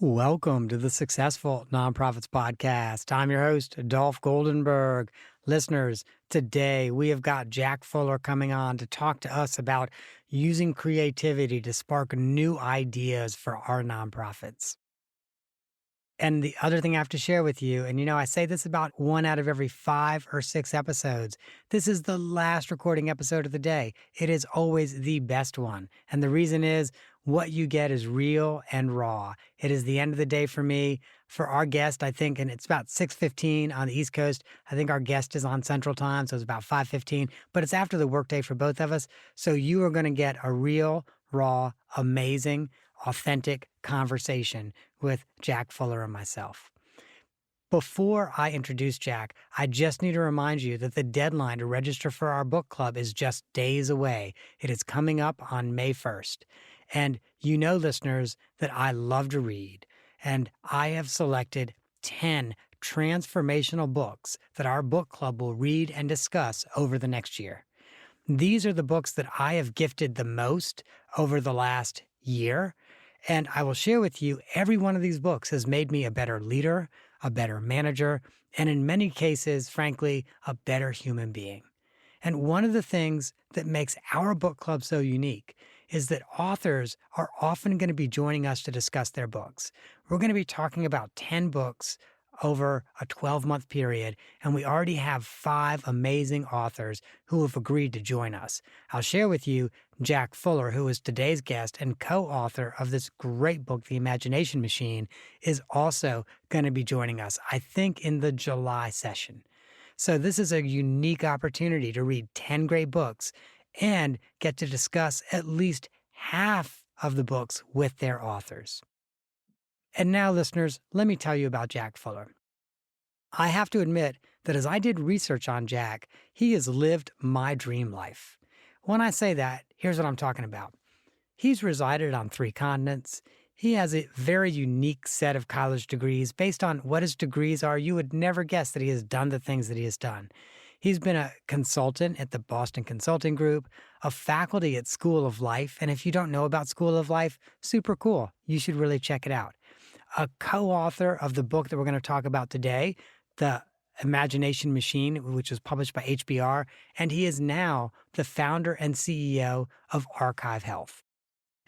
Welcome to the Successful Nonprofits Podcast. I'm your host, Dolph Goldenberg. Listeners, today we have got Jack Fuller coming on to talk to us about using creativity to spark new ideas for our nonprofits. And the other thing I have to share with you, and I say this about one out of every 5 or 6 episodes. This is the last recording episode of the day. It is always the best one. And the reason is what you get is real and raw. It is the end of the day for me. For our guest, I think, and it's about 6:15 on the East Coast. I think our guest is on Central Time, so it's about 5:15, but it's after the workday for both of us. So you are going to get a real, raw, amazing, authentic conversation with Jack Fuller and myself. Before I introduce Jack, I just need to remind you that the deadline to register for our book club is just days away. It is coming up on May 1st. And listeners, that I love to read. And I have selected 10 transformational books that our book club will read and discuss over the next year. These are the books that I have gifted the most over the last year. And I will share with you, every one of these books has made me a better leader, a better manager, and in many cases, frankly, a better human being. And one of the things that makes our book club so unique is that authors are often going to be joining us to discuss their books. We're going to be talking about 10 books over a 12-month period, and we already have 5 amazing authors who have agreed to join us. I'll share with you Jack Fuller, who is today's guest and co-author of this great book, The Imagination Machine, is also going to be joining us, I think, in the July session. So this is a unique opportunity to read 10 great books and get to discuss at least half of the books with their authors. And now, listeners, let me tell you about Jack Fuller. I have to admit that as I did research on Jack, he has lived my dream life. When I say that, here's what I'm talking about. He's resided on 3 continents. He has a very unique set of college degrees. Based on what his degrees are, you would never guess that he has done the things that he has done. He's been a consultant at the Boston Consulting Group, a faculty at School of Life, and if you don't know about School of Life, super cool. You should really check it out. A co-author of the book that we're going to talk about today, The Imagination Machine, which was published by HBR, and he is now the founder and CEO of Archive Health.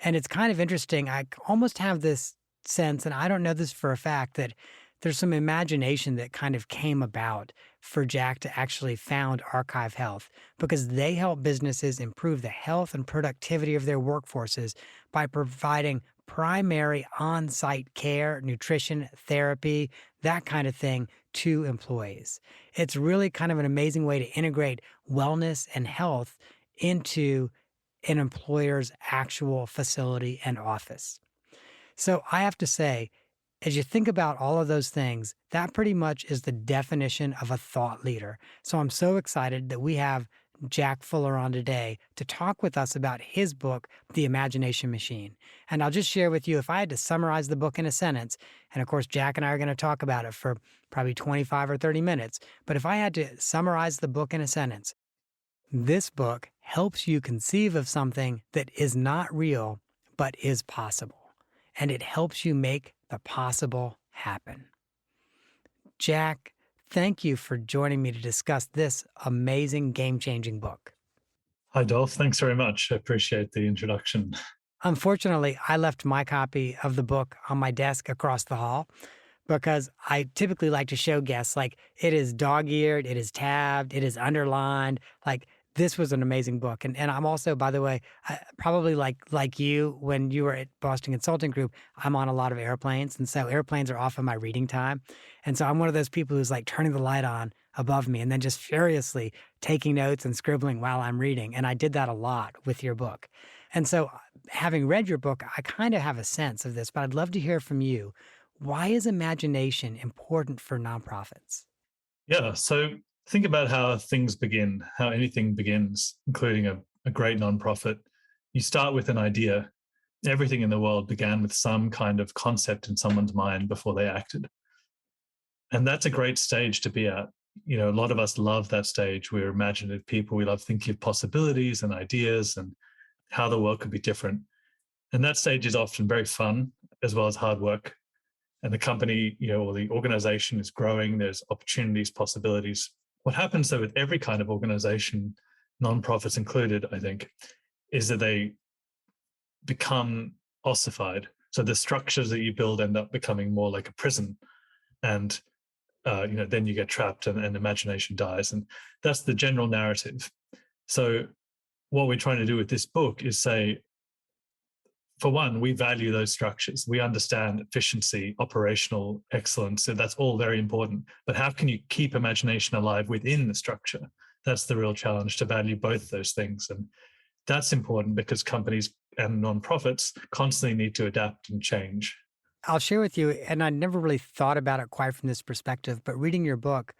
And it's kind of interesting. I almost have this sense, and I don't know this for a fact, that there's some imagination that kind of came about for Jack to actually found Archive Health, because they help businesses improve the health and productivity of their workforces by providing primary on-site care, nutrition, therapy, that kind of thing to employees. It's really kind of an amazing way to integrate wellness and health into an employer's actual facility and office. So I have to say, as you think about all of those things, that pretty much is the definition of a thought leader. So I'm so excited that we have Jack Fuller on today to talk with us about his book, The Imagination Machine. And I'll just share with you, if I had to summarize the book in a sentence, and of course, Jack and I are going to talk about it for probably 25 or 30 minutes, but if I had to summarize the book in a sentence, this book helps you conceive of something that is not real, but is possible. And it helps you make the possible happen. Jack, thank you for joining me to discuss this amazing, game-changing book. Hi, Dolph. Thanks very much. I appreciate the introduction. Unfortunately, I left my copy of the book on my desk across the hall because I typically like to show guests, like, it is dog-eared, it is tabbed, it is underlined. Like, this was an amazing book. And I'm also, by the way, probably like you, when you were at Boston Consulting Group, I'm on a lot of airplanes. And so airplanes are often my reading time. And so I'm one of those people who's like turning the light on above me and then just furiously taking notes and scribbling while I'm reading. And I did that a lot with your book. And so having read your book, I kind of have a sense of this, but I'd love to hear from you. Why is imagination important for nonprofits? Yeah. So think about how things begin, how anything begins, including a great nonprofit. You start with an idea. Everything in the world began with some kind of concept in someone's mind before they acted. And that's a great stage to be at. You know, a lot of us love that stage. We're imaginative people. We love thinking of possibilities and ideas and how the world could be different. And that stage is often very fun as well as hard work. and the company, or the organization is growing. There's opportunities, possibilities. What happens though with every kind of organization, nonprofits included, I think, is that they become ossified. So the structures that you build end up becoming more like a prison, and then you get trapped, and imagination dies, and that's the general narrative. So what we're trying to do with this book is say, for one, we value those structures. We understand efficiency, operational excellence. So that's all very important. But how can you keep imagination alive within the structure? That's the real challenge, to value both those things. And that's important because companies and nonprofits constantly need to adapt and change. I'll share with you, and I never really thought about it quite from this perspective, but reading your book,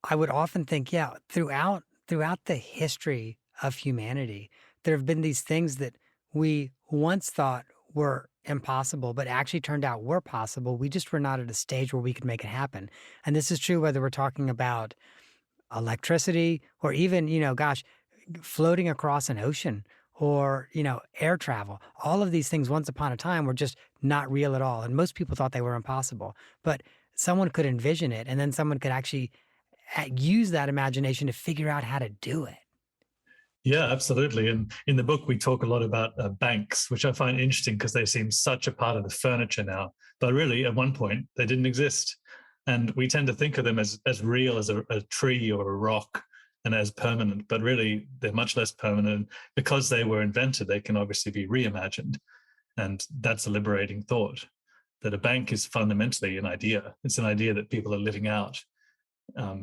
I would often think, yeah, throughout the history of humanity, there have been these things that we once thought were impossible, but actually turned out were possible. We just were not at a stage where we could make it happen. And this is true whether we're talking about electricity or even, gosh, floating across an ocean or, air travel. All of these things once upon a time were just not real at all. And most people thought they were impossible. But someone could envision it, and then someone could actually use that imagination to figure out how to do it. Yeah, absolutely. And in the book, we talk a lot about banks, which I find interesting because they seem such a part of the furniture now. But really, at one point, they didn't exist. And we tend to think of them as real as a tree or a rock and as permanent. But really, they're much less permanent. Because they were invented, they can obviously be reimagined. And that's a liberating thought, that a bank is fundamentally an idea. It's an idea that people are living out,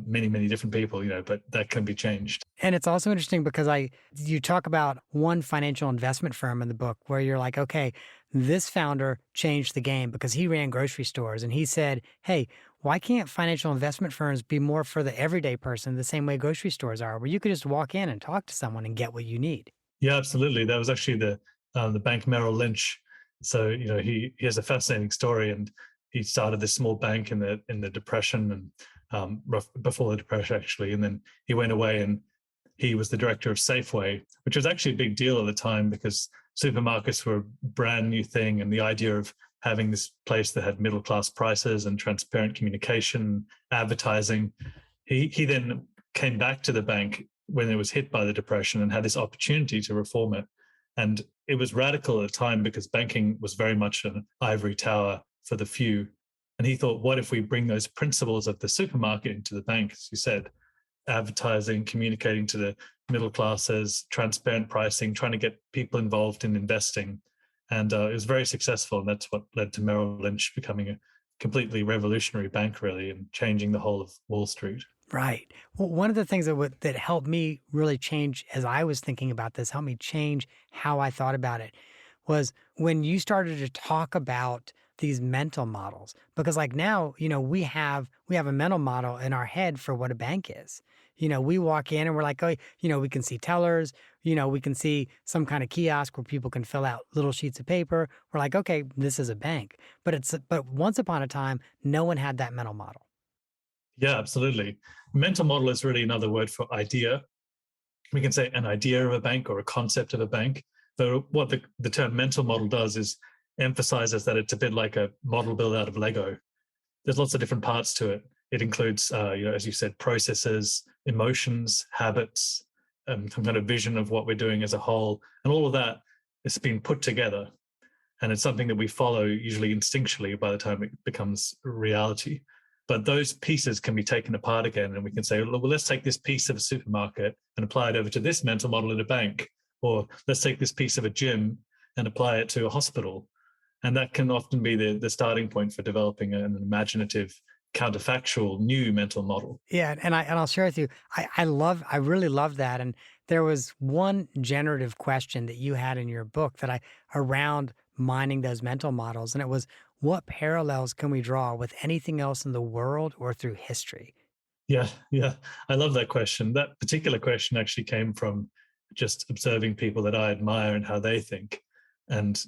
many, many different people, but that can be changed. And it's also interesting because you talk about one financial investment firm in the book where you're like, okay, this founder changed the game because he ran grocery stores and he said, hey, why can't financial investment firms be more for the everyday person the same way grocery stores are, where you could just walk in and talk to someone and get what you need? Yeah, absolutely. That was actually the bank Merrill Lynch. So he has a fascinating story, and he started this small bank in the Depression, and before the Depression actually, and then he went away and he was the director of Safeway, which was actually a big deal at the time because supermarkets were a brand new thing, and the idea of having this place that had middle class prices and transparent communication, advertising. He then came back to the bank when it was hit by the Depression and had this opportunity to reform it. And it was radical at the time because banking was very much an ivory tower for the few. And he thought, what if we bring those principles of the supermarket into the bank, as you said, advertising, communicating to the middle classes, transparent pricing, trying to get people involved in investing. And it was very successful. And that's what led to Merrill Lynch becoming a completely revolutionary bank, really, and changing the whole of Wall Street. Right. Well, one of the things that helped me really change as I was thinking about this, helped me change how I thought about it, was when you started to talk about these mental models. Because like now, we have a mental model in our head for what a bank is. We walk in and we're like, oh, we can see tellers, we can see some kind of kiosk where people can fill out little sheets of paper. We're like, okay, this is a bank. But once upon a time, no one had that mental model. Yeah, absolutely. Mental model is really another word for idea. We can say an idea of a bank or a concept of a bank. But what the term mental model does is emphasizes that it's a bit like a model built out of Lego. There's lots of different parts to it. It includes, as you said, processes, emotions, habits, some kind of vision of what we're doing as a whole. And all of that is being put together. And it's something that we follow usually instinctually by the time it becomes reality. But those pieces can be taken apart again, and we can say, well, let's take this piece of a supermarket and apply it over to this mental model in a bank, or let's take this piece of a gym and apply it to a hospital. And that can often be the starting point for developing an imaginative, counterfactual new mental model. Yeah, and I'll share with you. I really love that. And there was one generative question that you had in your book that I around mining those mental models, and it was, what parallels can we draw with anything else in the world or through history? Yeah, yeah. I love that question. That particular question actually came from just observing people that I admire and how they think. And,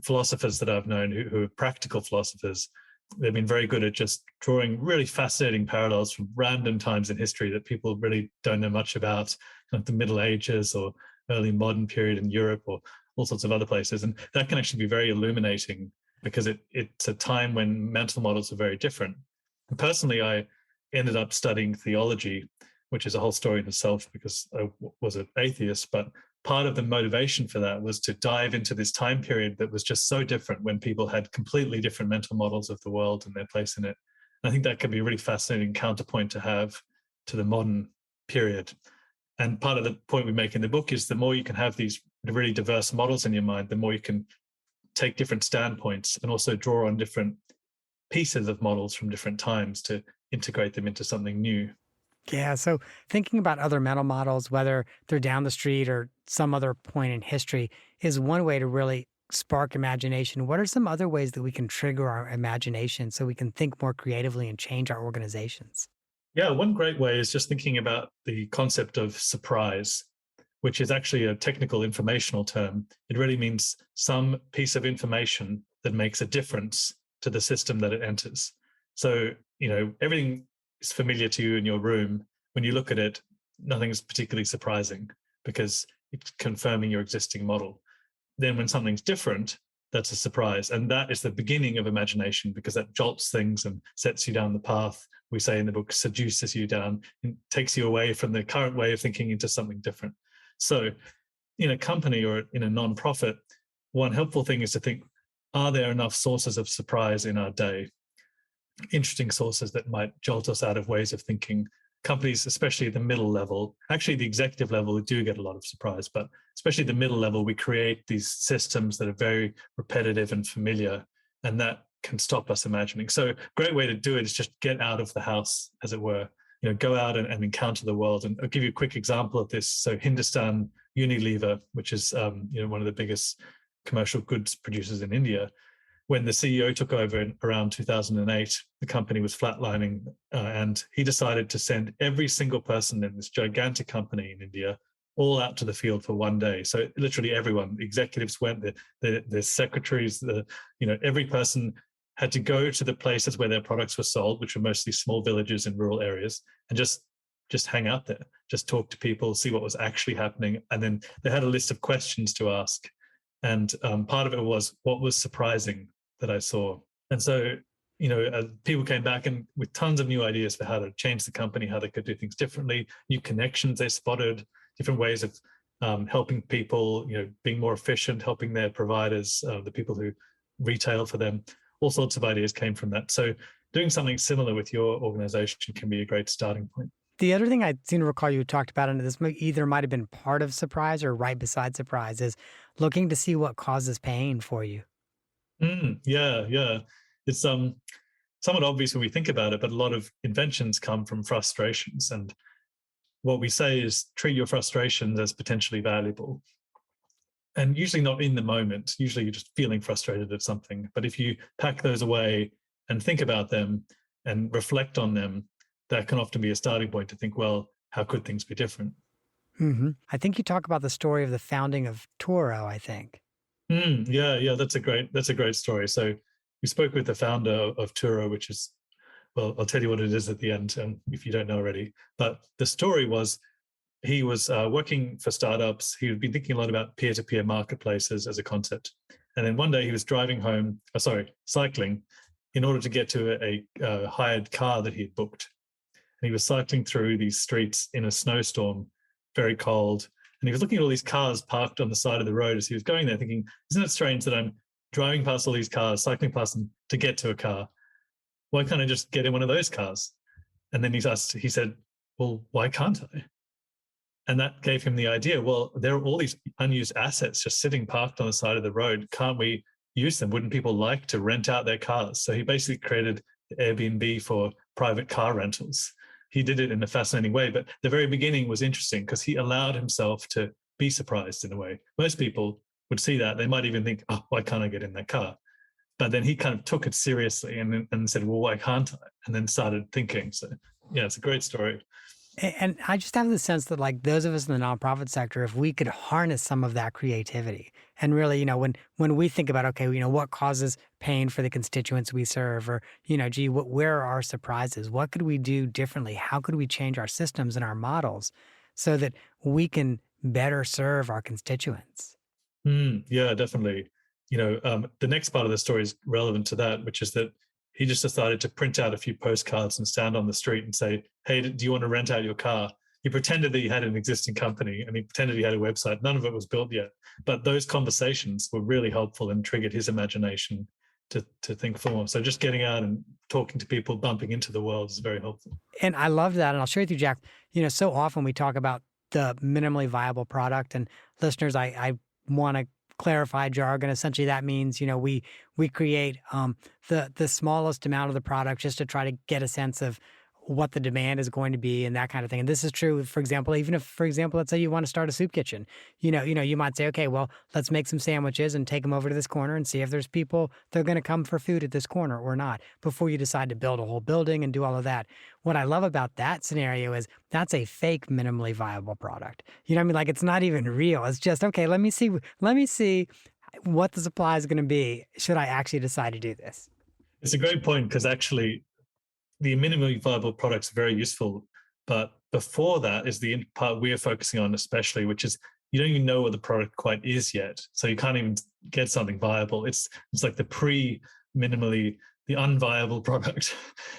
philosophers that I've known who are practical philosophers, they've been very good at just drawing really fascinating parallels from random times in history that people really don't know much about, like the Middle Ages or early modern period in Europe or all sorts of other places. And that can actually be very illuminating because it's a time when mental models are very different. And personally, I ended up studying theology, which is a whole story in itself because I was an atheist. But part of the motivation for that was to dive into this time period that was just so different when people had completely different mental models of the world and their place in it. And I think that could be a really fascinating counterpoint to have to the modern period. And part of the point we make in the book is the more you can have these really diverse models in your mind, the more you can take different standpoints and also draw on different pieces of models from different times to integrate them into something new. Yeah. So thinking about other mental models, whether they're down the street or some other point in history, is one way to really spark imagination. What are some other ways that we can trigger our imagination so we can think more creatively and change our organizations? Yeah, one great way is just thinking about the concept of surprise, which is actually a technical informational term. It really means some piece of information that makes a difference to the system that it enters. So, everything is familiar to you in your room. When you look at it, nothing is particularly surprising because it's confirming your existing model. Then when something's different, that's a surprise. And that is the beginning of imagination because that jolts things and sets you down the path. We say in the book, seduces you down and takes you away from the current way of thinking into something different. So, in a company or in a non-profit, one helpful thing is to think, are there enough sources of surprise in our day? Interesting sources that might jolt us out of ways of thinking. Companies, especially at the middle level, actually the executive level, we do get a lot of surprise, but especially the middle level, we create these systems that are very repetitive and familiar, and that can stop us imagining. So, a great way to do it is just get out of the house, as it were. Go out and encounter the world. And I'll give you a quick example of this. So, Hindustan Unilever, which is one of the biggest commercial goods producers in India, when the CEO took over in around 2008, the company was flatlining, and he decided to send every single person in this gigantic company in India all out to the field for one day. So literally everyone, the executives went, the secretaries, every person had to go to the places where their products were sold, which were mostly small villages in rural areas, and just hang out there, just talk to people, see what was actually happening, and then they had a list of questions to ask. And part of it was what was surprising that I saw. And so, people came back and with tons of new ideas for how to change the company, how they could do things differently, new connections they spotted, different ways of helping people, being more efficient, helping their providers, the people who retail for them. All sorts of ideas came from that. So, doing something similar with your organization can be a great starting point. The other thing I seem to recall you talked about, and this either might have been part of surprise or right beside surprise, is looking to see what causes pain for you. Yeah, yeah. It's somewhat obvious when we think about it, but a lot of inventions come from frustrations. And what we say is treat your frustrations as potentially valuable. And usually not in the moment. Usually you're just feeling frustrated at something. But if you pack those away and think about them and reflect on them, that can often be a starting point to think, well, how could things be different? I think you talk about the story of the founding of Toro, I think. Yeah, yeah, that's a great story. So we spoke with the founder of Turo, which is, well, I'll tell you what it is at the end, if you don't know already. But the story was he was working for startups. He had been thinking a lot about peer-to-peer marketplaces as a concept. And then one day he was driving home, cycling, in order to get to a hired car that he had booked. And he was cycling through these streets in a snowstorm, very cold. And he was looking at all these cars parked on the side of the road as he was going there, thinking, isn't it strange that I'm driving past all these cars, cycling past them to get to a car? Why can't I just get in one of those cars? And then he said, well, why can't I? And that gave him the idea, well, there are all these unused assets just sitting parked on the side of the road. Can't we use them? Wouldn't people like to rent out their cars? So he basically created Airbnb for private car rentals. He did it in a fascinating way, but the very beginning was interesting because he allowed himself to be surprised in a way. Most people would see that. They might even think, oh, why can't I get in that car? But then he kind of took it seriously and said, well, why can't I? And then started thinking. So, yeah, it's a great story. And I just have the sense that, like, those of us in the nonprofit sector, if we could harness some of that creativity and really, when we think about, okay, what causes pain for the constituents we serve, or, gee, where are our surprises? What could we do differently? How could we change our systems and our models so that we can better serve our constituents? Yeah, definitely. The next part of the story is relevant to that, which is that he just decided to print out a few postcards and stand on the street and say, "Hey, do you want to rent out your car?" He pretended that he had an existing company and he pretended he had a website. None of it was built yet, but those conversations were really helpful and triggered his imagination to think for. So just getting out and talking to people, bumping into the world is very helpful. And I love that. And I'll share with you, Jack, so often we talk about the minimally viable product, and listeners, I want to clarify jargon. Essentially, that means, we create the smallest amount of the product just to try to get a sense of what the demand is going to be and that kind of thing. And this is true, for example, even if, for example, let's say you want to start a soup kitchen, you might say, okay, well, let's make some sandwiches and take them over to this corner and see if there's people that are going to come for food at this corner or not before you decide to build a whole building and do all of that. What I love about that scenario is that's a fake minimally viable product. You know what I mean? Like it's not even real. It's just, okay, let me see what the supply is going to be. Should I actually decide to do this? It's a great point because actually the minimally viable product's very useful, but before that is the part we're focusing on, especially, which is you don't even know what the product quite is yet, so you can't even get something viable. It's like the pre-minimally, the unviable product,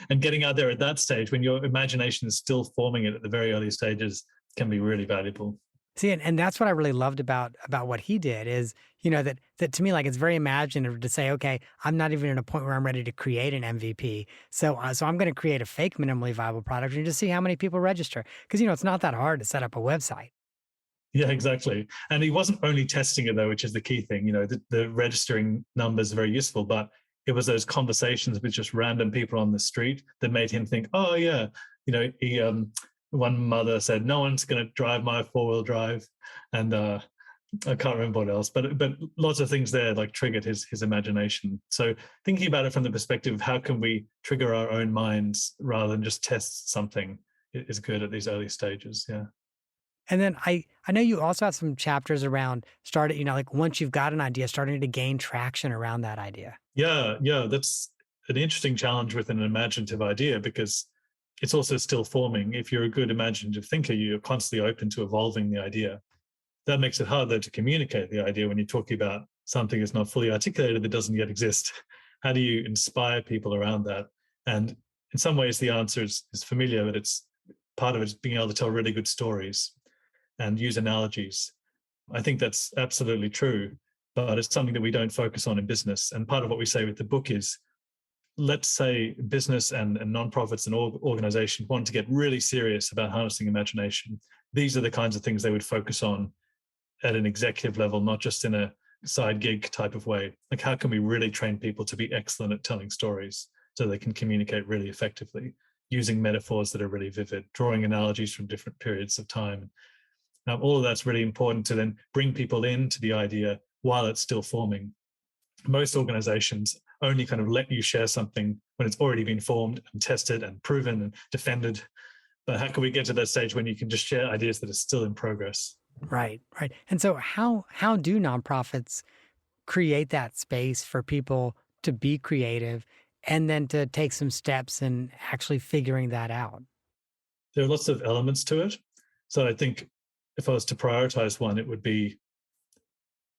and getting out there at that stage when your imagination is still forming it at the very early stages can be really valuable. See, and that's what I really loved about what he did is, that to me, like it's very imaginative to say, okay, I'm not even at a point where I'm ready to create an MVP. So I'm going to create a fake minimally viable product and just see how many people register. Because it's not that hard to set up a website. Yeah, exactly. And he wasn't only testing it though, which is the key thing. The registering numbers are very useful, but it was those conversations with just random people on the street that made him think, oh yeah, he one mother said, no one's going to drive my four-wheel drive, and I can't remember what else, but lots of things there like triggered his imagination. So thinking about it from the perspective of how can we trigger our own minds rather than just test something is good at these early stages. Yeah. And then I know you also have some chapters around starting, like once you've got an idea, starting to gain traction around that idea. Yeah, that's an interesting challenge with an imaginative idea because it's also still forming. If you're a good imaginative thinker, you're constantly open to evolving the idea. That makes it hard, though, to communicate the idea when you're talking about something that's not fully articulated that doesn't yet exist. How do you inspire people around that? And in some ways, the answer is familiar, but it's part of it is being able to tell really good stories and use analogies. I think that's absolutely true, but it's something that we don't focus on in business. And part of what we say with the book is, let's say business and nonprofits and organizations want to get really serious about harnessing imagination. These are the kinds of things they would focus on at an executive level, not just in a side gig type of way. Like, how can we really train people to be excellent at telling stories so they can communicate really effectively, using metaphors that are really vivid, drawing analogies from different periods of time. Now, all of that's really important to then bring people into the idea while it's still forming. Most organizations only kind of let you share something when it's already been formed and tested and proven and defended. But how can we get to that stage when you can just share ideas that are still in progress? Right, right. And so how do nonprofits create that space for people to be creative and then to take some steps in actually figuring that out? There are lots of elements to it. So I think if I was to prioritize one, it would be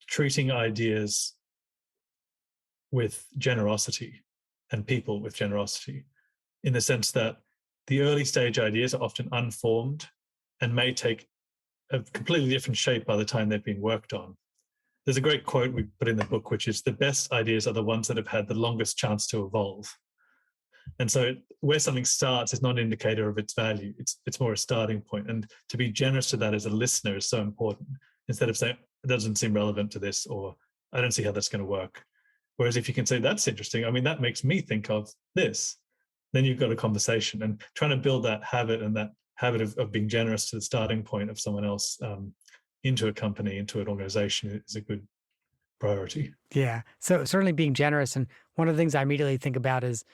treating ideas with generosity and people with generosity, in the sense that the early stage ideas are often unformed and may take a completely different shape by the time they've been worked on. There's a great quote we put in the book, which is the best ideas are the ones that have had the longest chance to evolve. And so where something starts is not an indicator of its value. It's more a starting point. And to be generous to that as a listener is so important. Instead of saying, it doesn't seem relevant to this, or I don't see how that's going to work. Whereas if you can say, that's interesting, I mean, that makes me think of this, then you've got a conversation. And trying to build that habit and that habit of being generous to the starting point of someone else into a company, into an organization is a good priority. Yeah. So certainly being generous. And one of the things I immediately think about is,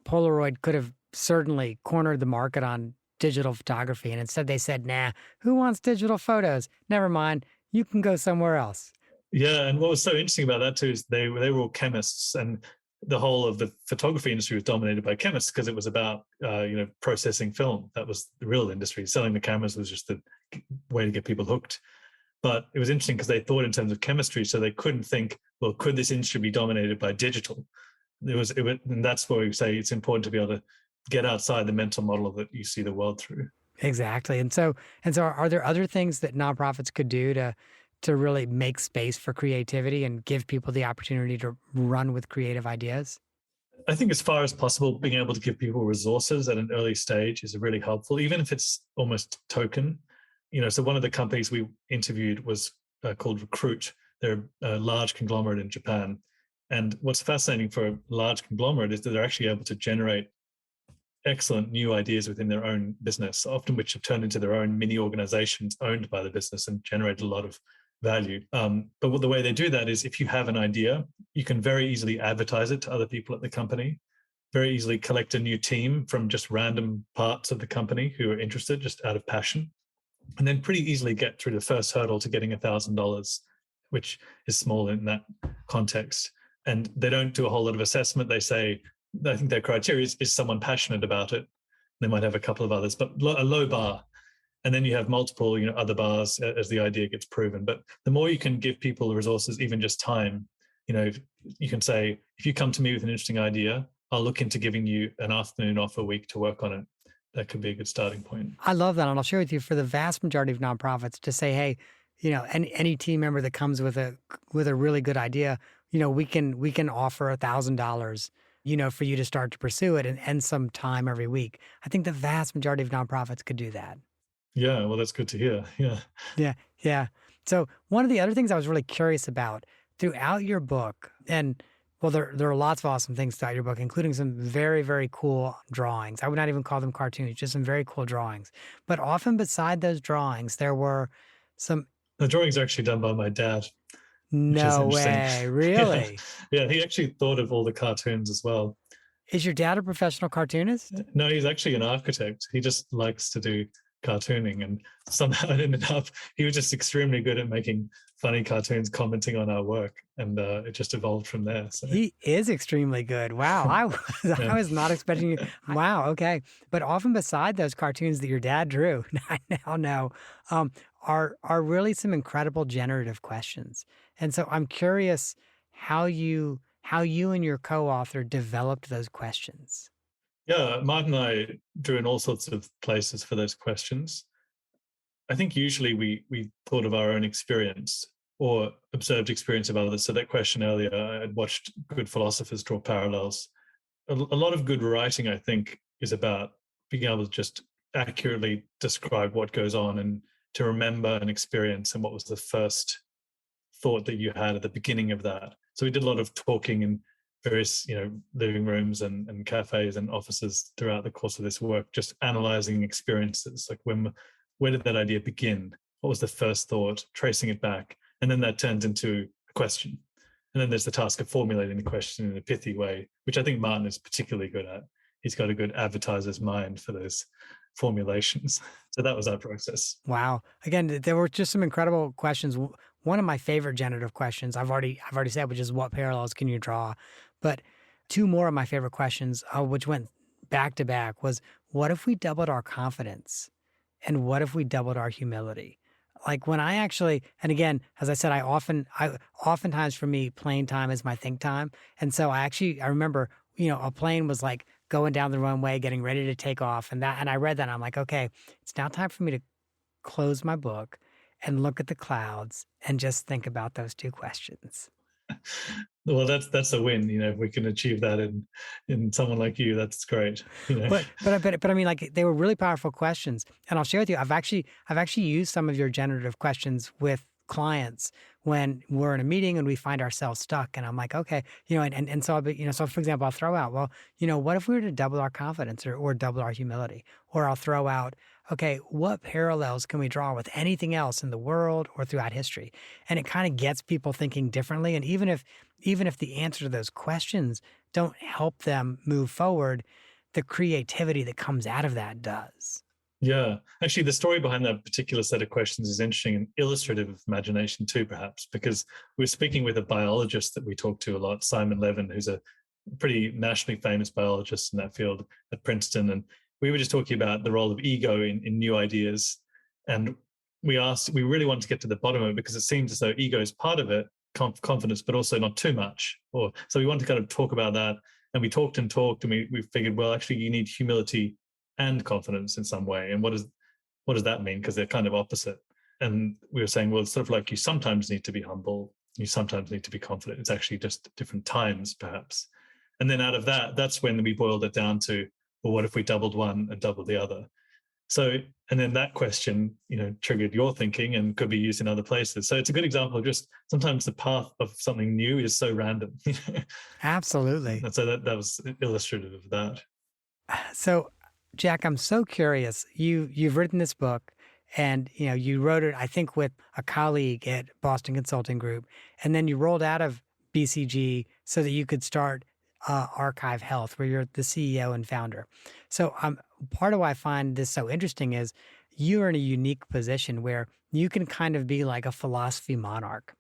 Polaroid could have certainly cornered the market on digital photography. And instead they said, nah, who wants digital photos? Never mind. You can go somewhere else. Yeah, and what was so interesting about that too is they were all chemists, and the whole of the photography industry was dominated by chemists because it was about processing film. That was the real industry. Selling the cameras was just the way to get people hooked. But it was interesting because they thought in terms of chemistry, so they couldn't think, well, could this industry be dominated by digital? And that's why we say it's important to be able to get outside the mental model that you see the world through. Exactly. And so are there other things that nonprofits could do to really make space for creativity and give people the opportunity to run with creative ideas? I think as far as possible, being able to give people resources at an early stage is really helpful, even if it's almost token. So one of the companies we interviewed was called Recruit. They're a large conglomerate in Japan. And what's fascinating for a large conglomerate is that they're actually able to generate excellent new ideas within their own business, often which have turned into their own mini organizations owned by the business and generated a lot of value. But the way they do that is if you have an idea, you can very easily advertise it to other people at the company, very easily collect a new team from just random parts of the company who are interested just out of passion, and then pretty easily get through the first hurdle to getting $1,000, which is small in that context. And they don't do a whole lot of assessment. They say, I think their criteria is someone passionate about it. They might have a couple of others, but a low bar. And then you have multiple, other bars as the idea gets proven. But the more you can give people the resources, even just time, you can say, if you come to me with an interesting idea, I'll look into giving you an afternoon off a week to work on it. That could be a good starting point. I love that. And I'll share with you for the vast majority of nonprofits to say, hey, any team member that comes with a really good idea, we can offer $1,000, for you to start to pursue it and some time every week. I think the vast majority of nonprofits could do that. Yeah, well, that's good to hear. Yeah. Yeah, yeah. So one of the other things I was really curious about throughout your book, and well, there are lots of awesome things throughout your book, including some very, very cool drawings. I would not even call them cartoons, just some very cool drawings. But often beside those drawings, there were some The drawings are actually done by my dad, which is no interesting. way, Yeah. really. Yeah. He actually thought of all the cartoons as well. Is your dad a professional cartoonist? No, he's actually an architect. He just likes to do cartooning, and somehow it ended up he was just extremely good at making funny cartoons, commenting on our work, and it just evolved from there. So He is extremely good. Wow, I was I yeah, was not expecting you. Wow, okay. But often beside those cartoons that your dad drew, I now know, are really some incredible generative questions. And so I'm curious how you and your co-author developed those questions. yeah. Martin and I drew in all sorts of places for those questions. I think usually we thought of our own experience or observed experience of others. So that question earlier, I had watched good philosophers draw parallels. A lot of good writing, I think, is about being able to just accurately describe what goes on and to remember an experience and what was the first thought that you had at the beginning of that. So we did a lot of talking in various, living rooms and cafes and offices throughout the course of this work, just analyzing experiences. Like where did that idea begin? What was the first thought? Tracing it back. And then that turns into a question. And then there's the task of formulating the question in a pithy way, which I think Martin is particularly good at. He's got a good advertiser's mind for those formulations. So that was our process. Wow. Again, there were just some incredible questions. One of my favorite generative questions I've already said, which is what parallels can you draw? But two more of my favorite questions, which went back to back, was what if we doubled our confidence, and what if we doubled our humility? Like when I actually, and again, as I said, oftentimes for me, plane time is my think time, and so I remember, a plane was like going down the runway, getting ready to take off, and I read that, and I'm like, okay, it's now time for me to close my book and look at the clouds and just think about those two questions. Well, that's a win. If we can achieve that in someone like you, that's great. But I mean, like they were really powerful questions, and I'll share with you. I've actually used some of your generative questions with clients when we're in a meeting and we find ourselves stuck, and I'm like, okay, and so I'll be, so for example, I'll throw out, well, what if we were to double our confidence or double our humility, or I'll throw out, okay, what parallels can we draw with anything else in the world or throughout history, and it kind of gets people thinking differently, and even if the answer to those questions don't help them move forward, the creativity that comes out of that does. Yeah, actually, the story behind that particular set of questions is interesting and illustrative of imagination too, perhaps, because we're speaking with a biologist that we talk to a lot, Simon Levin, who's a pretty nationally famous biologist in that field at Princeton. And we were just talking about the role of ego in new ideas. And we really wanted to get to the bottom of it because it seems as though ego is part of it, confidence, but also not too much. Or so we wanted to kind of talk about that, and we talked and talked, and we figured, well, actually, you need humility and confidence in some way. And what does that mean? Because they're kind of opposite. And we were saying, well, it's sort of like you sometimes need to be humble, you sometimes need to be confident. It's actually just different times, perhaps. And then out of that, that's when we boiled it down to, well, what if we doubled one and doubled the other? So, and then that question, triggered your thinking and could be used in other places. So it's a good example of just sometimes the path of something new is so random. Absolutely. And so that was illustrative of that. So, Jack, I'm so curious. You've written this book, and you wrote it, I think, with a colleague at Boston Consulting Group, and then you rolled out of BCG so that you could start Archive Health, where you're the CEO and founder. So, part of why I find this so interesting is you are in a unique position where you can kind of be like a philosophy monarch,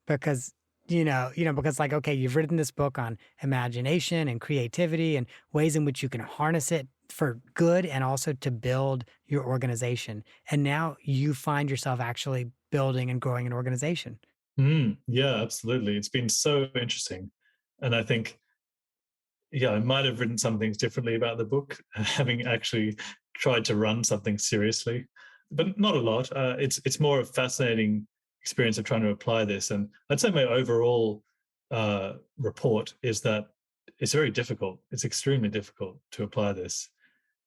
because because like, okay, you've written this book on imagination and creativity and ways in which you can harness it for good and also to build your organization. And now you find yourself actually building and growing an organization. Yeah, absolutely. It's been so interesting. And I think, yeah, I might have written some things differently about the book, having actually tried to run something seriously, but not a lot. It's more a fascinating experience of trying to apply this. And I'd say my overall report is that it's very difficult. It's extremely difficult to apply this,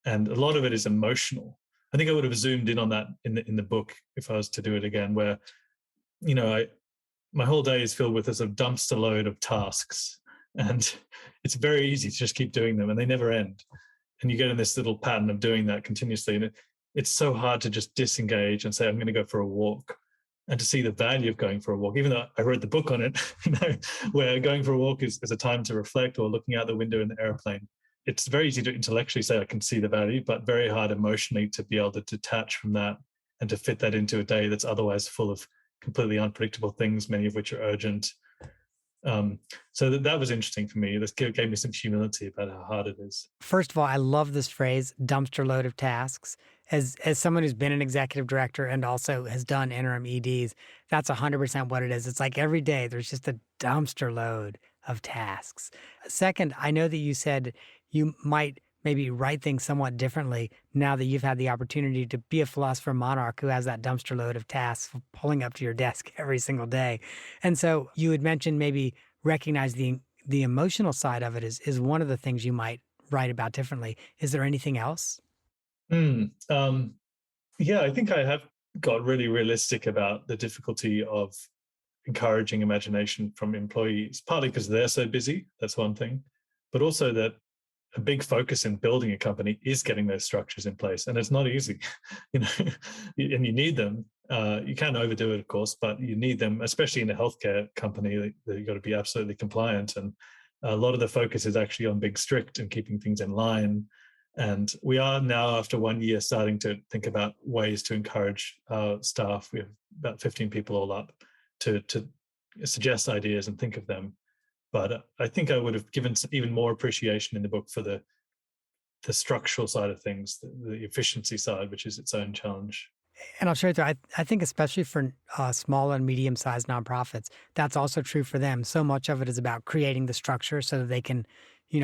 and a lot of it is emotional. I think I would have zoomed in on that in the book if I was to do it again, where I my whole day is filled with a sort of dumpster load of tasks, and it's very easy to just keep doing them and they never end, and you get in this little pattern of doing that continuously, and it's so hard to just disengage and say, I'm going to go for a walk, and to see the value of going for a walk, even though I wrote the book on it, where going for a walk is a time to reflect, or looking out the window in the airplane. It's very easy to intellectually say I can see the value, but very hard emotionally to be able to detach from that and to fit that into a day that's otherwise full of completely unpredictable things, many of which are urgent. So that was interesting for me. This gave me some humility about how hard it is. First of all, I love this phrase, dumpster load of tasks. As someone who's been an executive director and also has done interim EDs, that's 100% what it is. It's like every day there's just a dumpster load of tasks. Second, I know that you said you might maybe write things somewhat differently now that you've had the opportunity to be a philosopher monarch who has that dumpster load of tasks pulling up to your desk every single day. And so you had mentioned maybe recognize the emotional side of it is one of the things you might write about differently. Is there anything else? Mm, um, yeah, I think I have got really realistic about the difficulty of encouraging imagination from employees, partly because they're so busy. That's one thing, but also that a big focus in building a company is getting those structures in place, and it's not easy, you know, and you need them. You can't overdo it, of course, but you need them, especially in a healthcare company. You've got to be absolutely compliant, and a lot of the focus is actually on being strict and keeping things in line. And we are now, after 1 year, starting to think about ways to encourage our staff. We have about 15 people all up to suggest ideas and think of them. But I think I would have given even more appreciation in the book for the structural side of things, the efficiency side, which is its own challenge. And I'll share with you, I think especially for small and medium sized nonprofits, that's also true for them. So much of it is about creating the structure so that they can,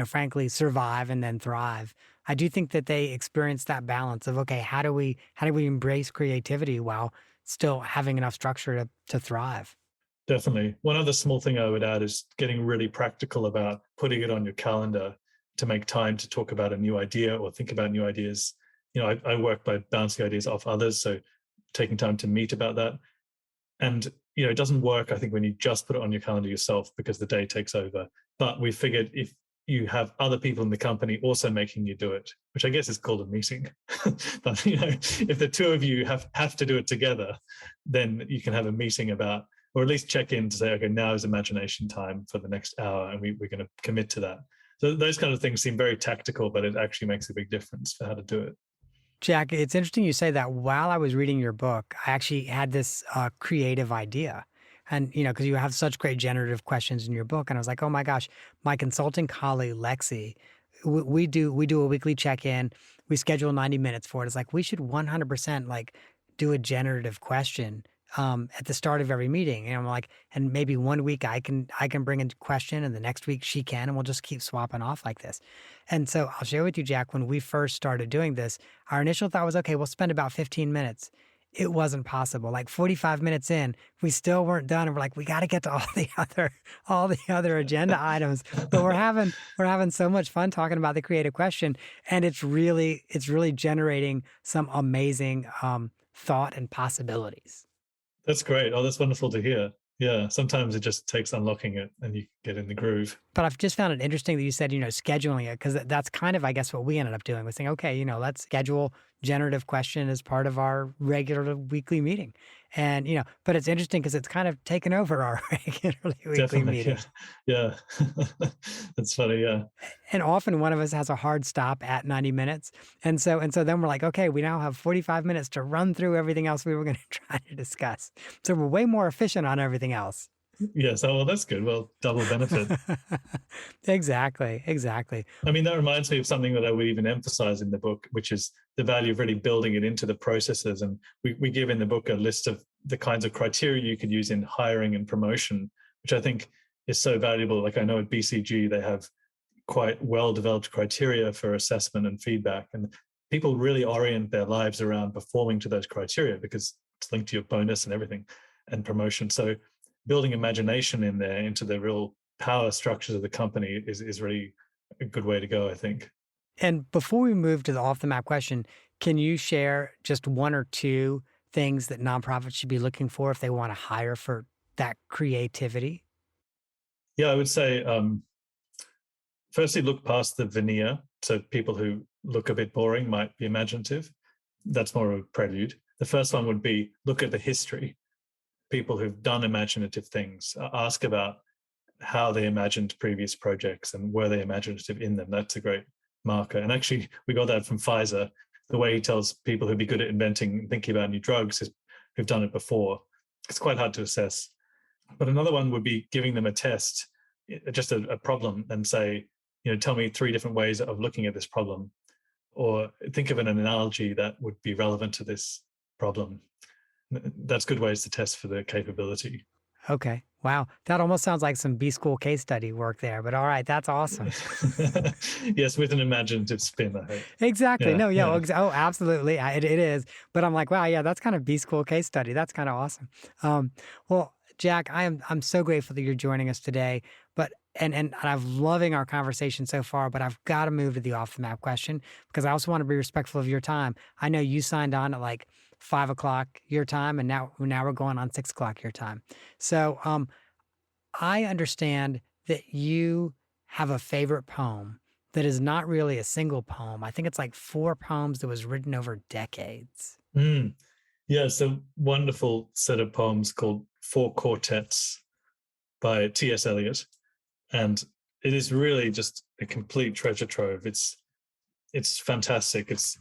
frankly, survive and then thrive. I do think that they experience that balance of, okay, how do we embrace creativity while still having enough structure to thrive? Definitely. One other small thing I would add is getting really practical about putting it on your calendar to make time to talk about a new idea or think about new ideas. I work by bouncing ideas off others, so taking time to meet about that. And it doesn't work, I think, when you just put it on your calendar yourself because the day takes over. But we figured if you have other people in the company also making you do it, which I guess is called a meeting. But if the two of you have to do it together, then you can have a meeting about, or at least check in to say, okay, now is imagination time for the next hour, and we're going to commit to that. So those kind of things seem very tactical, but it actually makes a big difference for how to do it. Jack, it's interesting you say that. While I was reading your book, I actually had this creative idea. And, because you have such great generative questions in your book. And I was like, oh my gosh, my consulting colleague, Lexi, we do a weekly check in. We schedule 90 minutes for it. It's like, we should 100% like do a generative question at the start of every meeting. And I'm like, and maybe one week I can bring a question, and the next week she can, and we'll just keep swapping off like this. And so I'll share with you, Jack, when we first started doing this, our initial thought was, okay, we'll spend about 15 minutes. It wasn't possible. Like 45 minutes in, we still weren't done. And we're like, we got to get to all the other agenda items. But we're having so much fun talking about the creative question. And it's really generating some amazing thought and possibilities. That's great. Oh, that's wonderful to hear. Yeah, sometimes it just takes unlocking it and you get in the groove. But I've just found it interesting that you said, scheduling it, because that's kind of, I guess, what we ended up doing was saying, okay, let's schedule generative question as part of our regular weekly meeting. And, but it's interesting because it's kind of taken over our regularly weekly Definitely. Yeah. meetings. Yeah. That's funny. Yeah. And often one of us has a hard stop at 90 minutes. And so then we're like, okay, we now have 45 minutes to run through everything else we were going to try to discuss. So we're way more efficient on everything else. Yes. Oh, well, that's good. Well, double benefit. Exactly. Exactly. I mean, that reminds me of something that I would even emphasize in the book, which is the value of really building it into the processes. And we give in the book a list of the kinds of criteria you could use in hiring and promotion, which I think is so valuable. Like I know at BCG, they have quite well developed criteria for assessment and feedback. And people really orient their lives around performing to those criteria because it's linked to your bonus and everything and promotion. So building imagination in there into the real power structures of the company is really a good way to go, I think. And before we move to the off the map question, can you share just one or two things that nonprofits should be looking for if they want to hire for that creativity? Yeah, I would say firstly, look past the veneer. So people who look a bit boring might be imaginative. That's more of a prelude. The first one would be look at the history. People who've done imaginative things, ask about how they imagined previous projects and were they imaginative in them. That's a great marker. And actually, we got that from Pfizer. The way he tells people who'd be good at inventing and thinking about new drugs is who've done it before. It's quite hard to assess. But another one would be giving them a test, just a problem, and say, tell me 3 different ways of looking at this problem, or think of an analogy that would be relevant to this problem. That's good ways to test for the capability. Okay. Wow. That almost sounds like some B school case study work there, but all right. That's awesome. Yes, with an imaginative spin, I hope. Exactly. Yeah, No, yeah. yeah. Oh, absolutely. It is. But I'm like, wow, yeah, that's kind of B school case study. That's kind of awesome. Well, Jack, I'm so grateful that you're joining us today. But and I'm loving our conversation so far, but I've got to move to the off the map question because I also want to be respectful of your time. I know you signed on at like 5 o'clock your time, and now we're going on 6 o'clock your time. So I understand that you have a favorite poem that is not really a single poem. I think it's like 4 poems that was written over decades. Mm. Yeah, it's a wonderful set of poems called Four Quartets by T.S. Eliot. And it is really just a complete treasure trove. It's fantastic. It's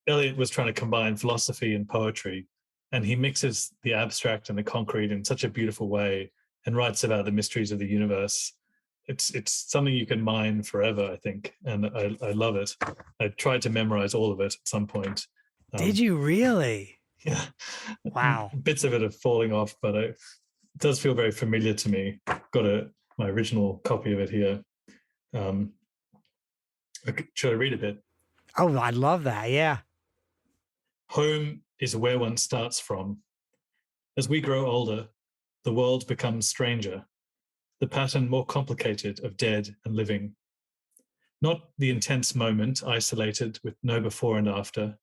Eliot was trying to combine philosophy and poetry, and he mixes the abstract and the concrete in such a beautiful way and writes about the mysteries of the universe. It's something you can mine forever, I think, and I love it. I tried to memorize all of it at some point. Did Um, you really? yeah, Wow. bits of it are falling off, but it does feel very familiar to me. Got my original copy of it here. Um, should I read a bit? Oh, I love that. Yeah. Home is where one starts from. As we grow older, the world becomes stranger, the pattern more complicated of dead and living. Not the intense moment isolated with no before and after,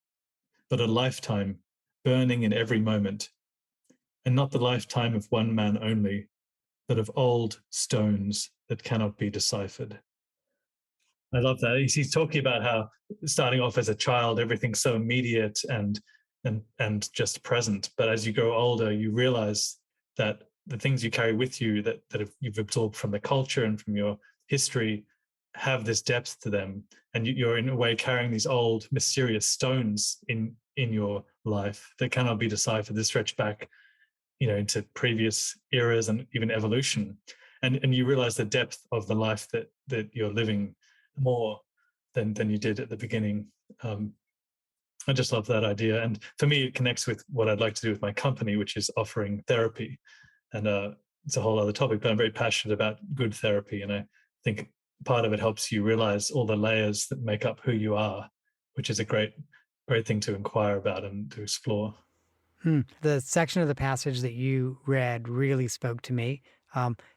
but a lifetime burning in every moment, and not the lifetime of one man only, but of old stones that cannot be deciphered. I love that. He's talking about how starting off as a child, everything's so immediate and just present. But as you grow older, you realize that the things you carry with you that you've absorbed from the culture and from your history have this depth to them, and you're in a way carrying these old mysterious stones in your life that cannot be deciphered. They stretch back, into previous eras and even evolution, and you realize the depth of the life that you're living more than you did at the beginning. I just love that idea. And for me, it connects with what I'd like to do with my company, which is offering therapy. And it's a whole other topic, but I'm very passionate about good therapy. And I think part of it helps you realize all the layers that make up who you are, which is a great thing to inquire about and to explore. The section of the passage that you read really spoke to me.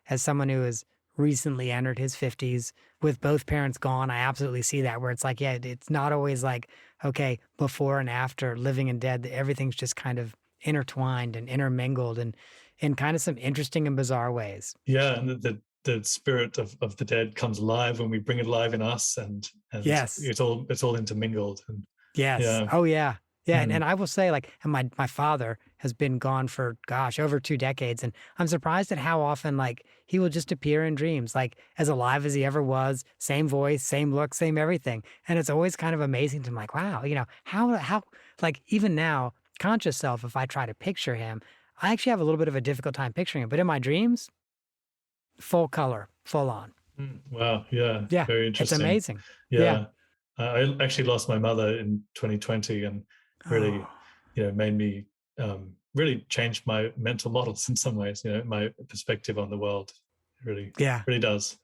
As someone who has recently entered his 50s with both parents gone, I absolutely see that where it's like, yeah, it's not always like, okay, before and after, living and dead, everything's just kind of intertwined and intermingled and in kind of some interesting and bizarre ways. Yeah, and the spirit of the dead comes alive when we bring it alive in us, and Yes. it's all intermingled. And Yes. yeah. Oh, yeah. Yeah, and Mm. I will say, like, and my father has been gone for, gosh, over 2 decades, and I'm surprised at how often, like, he will just appear in dreams, like, as alive as he ever was, same voice, same look, same everything, and it's always kind of amazing to me, like, wow, how like, even now, conscious self, if I try to picture him, I actually have a little bit of a difficult time picturing him, but in my dreams, full color, full on. Wow, yeah, Yeah, very it's interesting. amazing. Yeah. Yeah, I actually lost my mother in 2020, and Oh, really, made me really changed my mental models in some ways. My perspective on the world really, yeah. really does.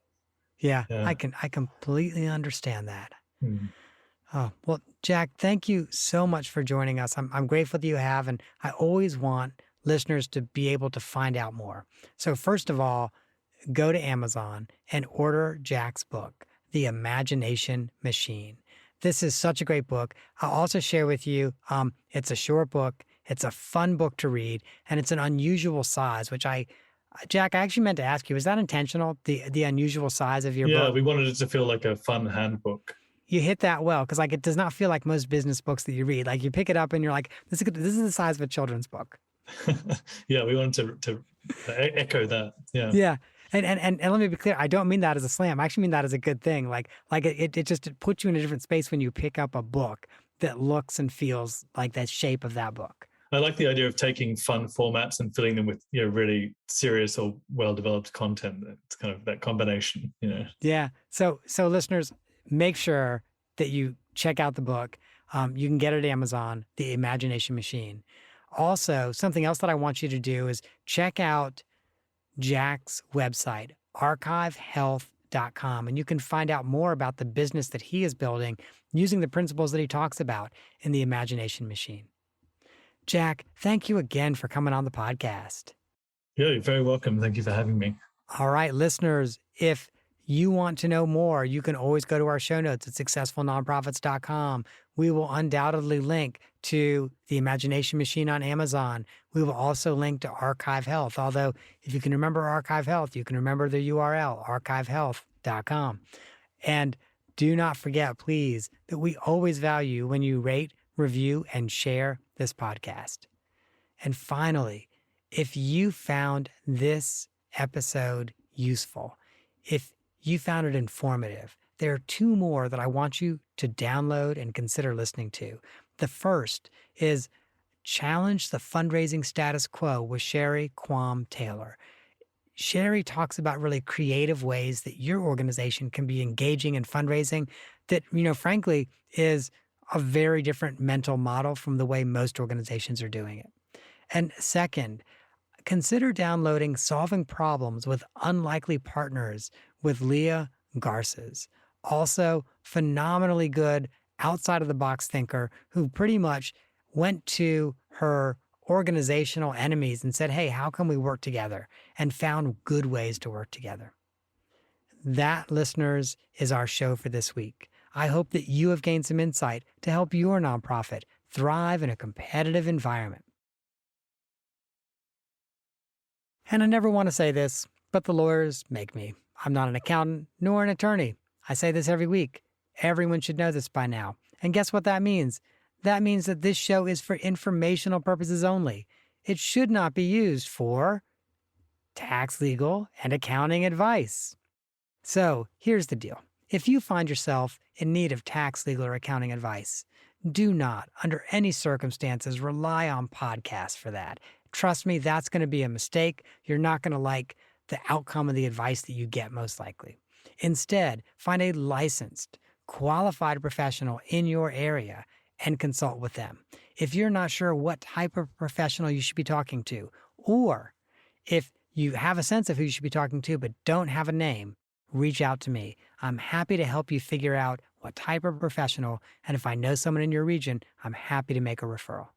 Yeah, Yeah. I completely understand that. Mm. Oh, well, Jack, thank you so much for joining us. I'm grateful that you have, and I always want listeners to be able to find out more. So, first of all, go to Amazon and order Jack's book, The Imagination Machine. This is such a great book. I'll also share with you, it's a short book, it's a fun book to read, and it's an unusual size, Jack, I actually meant to ask you, is that intentional? The unusual size of your Yeah, book? we wanted it to feel like a fun handbook. You hit that well because like it does not feel like most business books that you read. Like you pick it up and you're like, this is the size of a children's book. Yeah, we wanted to echo that. Yeah. Yeah. And let me be clear, I don't mean that as a slam. I actually mean that as a good thing. Like it puts you in a different space when you pick up a book that looks and feels like that shape of that book. I like the idea of taking fun formats and filling them with really serious or well developed content. It's kind of that combination. Yeah. So listeners, make sure that you check out the book. You can get it at Amazon, The Imagination Machine. Also, something else that I want you to do is check out Jack's website, archivehealth.com, and you can find out more about the business that he is building using the principles that he talks about in the Imagination Machine. Jack, thank you again for coming on the podcast. Yeah, you're very welcome. Thank you for having me. All right, listeners, if you want to know more, you can always go to our show notes at successfulnonprofits.com. We will undoubtedly link to the Imagination Machine on Amazon. We will also link to Archive Health. Although, if you can remember Archive Health, you can remember the URL, archivehealth.com. And do not forget, please, that we always value when you rate, review, and share this podcast. And finally, if you found this episode useful, if you found it informative, there are two more that I want you to download and consider listening to. The first is Challenge the Fundraising Status Quo with Sherry Quam Taylor. Sherry talks about really creative ways that your organization can be engaging in fundraising that, frankly, is a very different mental model from the way most organizations are doing it. And second, consider downloading Solving Problems with Unlikely Partners with Leah Garces. Also, phenomenally good outside of the box thinker who pretty much went to her organizational enemies and said, hey, how can we work together? And found good ways to work together. That, listeners, is our show for this week. I hope that you have gained some insight to help your nonprofit thrive in a competitive environment. And I never want to say this, but the lawyers make me. I'm not an accountant nor an attorney. I say this every week. Everyone should know this by now. And guess what that means? That means that this show is for informational purposes only. It should not be used for tax, legal, and accounting advice. So here's the deal. If you find yourself in need of tax, legal, or accounting advice, do not, under any circumstances, rely on podcasts for that. Trust me, that's going to be a mistake. You're not going to like the outcome of the advice that you get, most likely. Instead, find a licensed, qualified professional in your area and consult with them. If you're not sure what type of professional you should be talking to, or if you have a sense of who you should be talking to but don't have a name, reach out to me. I'm happy to help you figure out what type of professional, and if I know someone in your region, I'm happy to make a referral.